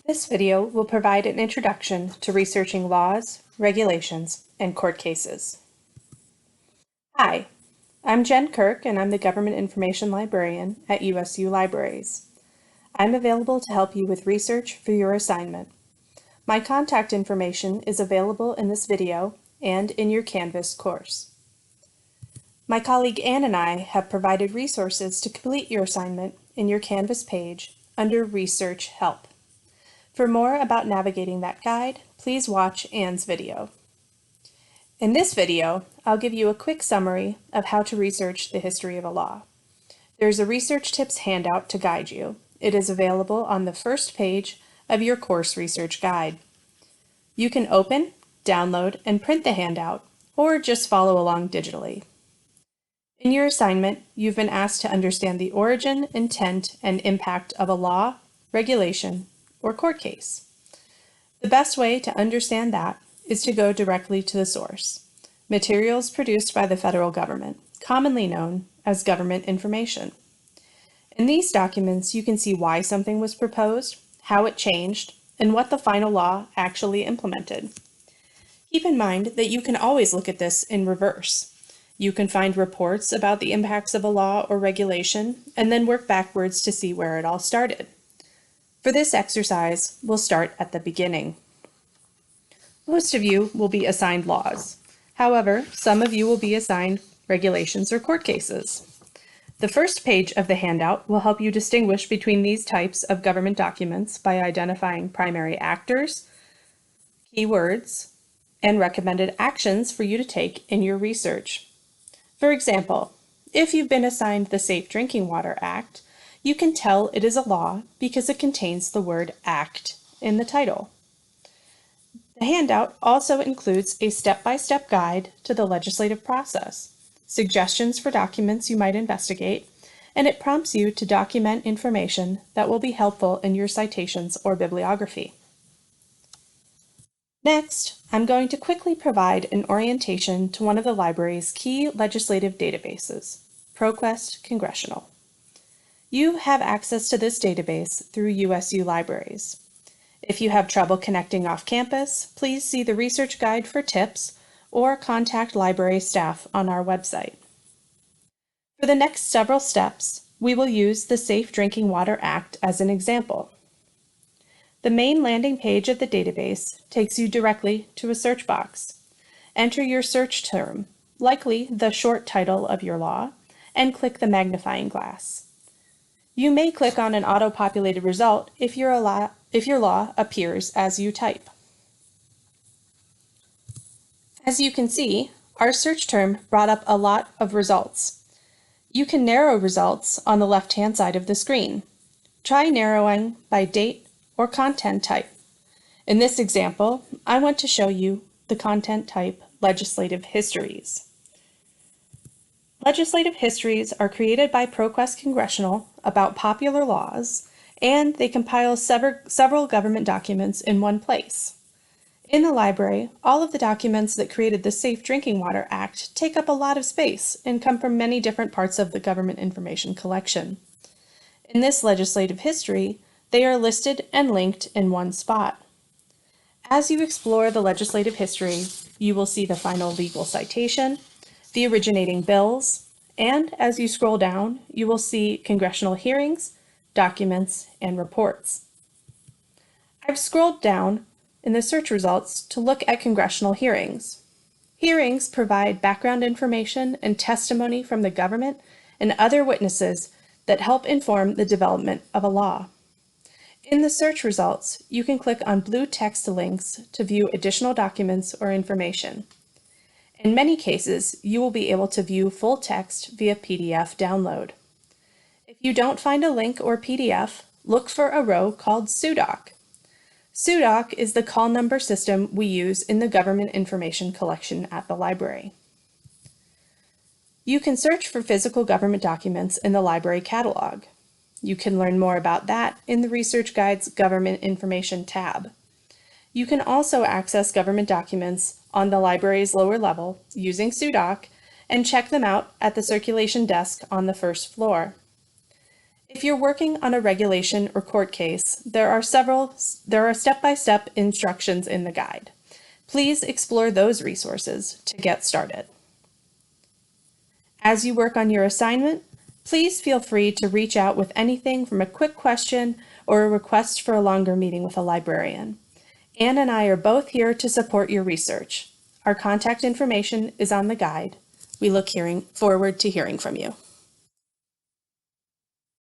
This video will provide an introduction to researching laws, regulations, and court cases. Hi, I'm Jen Kirk and I'm the Government Information Librarian at USU Libraries. I'm available to help you with research for your assignment. My contact information is available in this video and in your Canvas course. My colleague Ann and I have provided resources to complete your assignment in your Canvas page under Research Help. For more about navigating that guide, please watch Ann's video. In this video, I'll give you a quick summary of how to research the history of a law. There's a research tips handout to guide you. It is available on the first page of your course research guide. You can open, download, and print the handout, or just follow along digitally. In your assignment, you've been asked to understand the origin, intent, and impact of a law, regulation, or court case. The best way to understand that is to go directly to the source, materials produced by the federal government, commonly known as government information. In these documents, you can see why something was proposed, how it changed, and what the final law actually implemented. Keep in mind that you can always look at this in reverse. You can find reports about the impacts of a law or regulation, and then work backwards to see where it all started. For this exercise, we'll start at the beginning. Most of you will be assigned laws. However, some of you will be assigned regulations or court cases. The first page of the handout will help you distinguish between these types of government documents by identifying primary actors, keywords, and recommended actions for you to take in your research. For example, if you've been assigned the Safe Drinking Water Act, you can tell it is a law because it contains the word act in the title. The handout also includes a step-by-step guide to the legislative process, suggestions for documents you might investigate, and it prompts you to document information that will be helpful in your citations or bibliography. Next, I'm going to quickly provide an orientation to one of the library's key legislative databases, ProQuest Congressional. You have access to this database through USU Libraries. If you have trouble connecting off campus, please see the research guide for tips or contact library staff on our website. For the next several steps, we will use the Safe Drinking Water Act as an example. The main landing page of the database takes you directly to a search box. Enter your search term, likely the short title of your law, and click the magnifying glass. You may click on an auto-populated result if your law appears as you type. As you can see, our search term brought up a lot of results. You can narrow results on the left-hand side of the screen. Try narrowing by date or content type. In this example, I want to show you the content type legislative histories. Legislative histories are created by ProQuest Congressional about popular laws, and they compile several government documents in one place. In the library, all of the documents that created the Safe Drinking Water Act take up a lot of space and come from many different parts of the government information collection. In this legislative history, they are listed and linked in one spot. As you explore the legislative history, you will see the final legal citation, the originating bills, and as you scroll down, you will see congressional hearings, documents, and reports. I've scrolled down in the search results to look at congressional hearings. Hearings provide background information and testimony from the government and other witnesses that help inform the development of a law. In the search results, you can click on blue text links to view additional documents or information. In many cases, you will be able to view full text via PDF download. If you don't find a link or PDF, look for a row called SUDOC. SUDOC is the call number system we use in the government information collection at the library. You can search for physical government documents in the library catalog. You can learn more about that in the Research Guide's Government Information tab. You can also access government documents on the library's lower level using SUDOC and check them out at the circulation desk on the first floor. If you're working on a regulation or court case, there are step-by-step instructions in the guide. Please explore those resources to get started. As you work on your assignment, please feel free to reach out with anything from a quick question or a request for a longer meeting with a librarian. Anne and I are both here to support your research. Our contact information is on the guide. We look forward to hearing from you.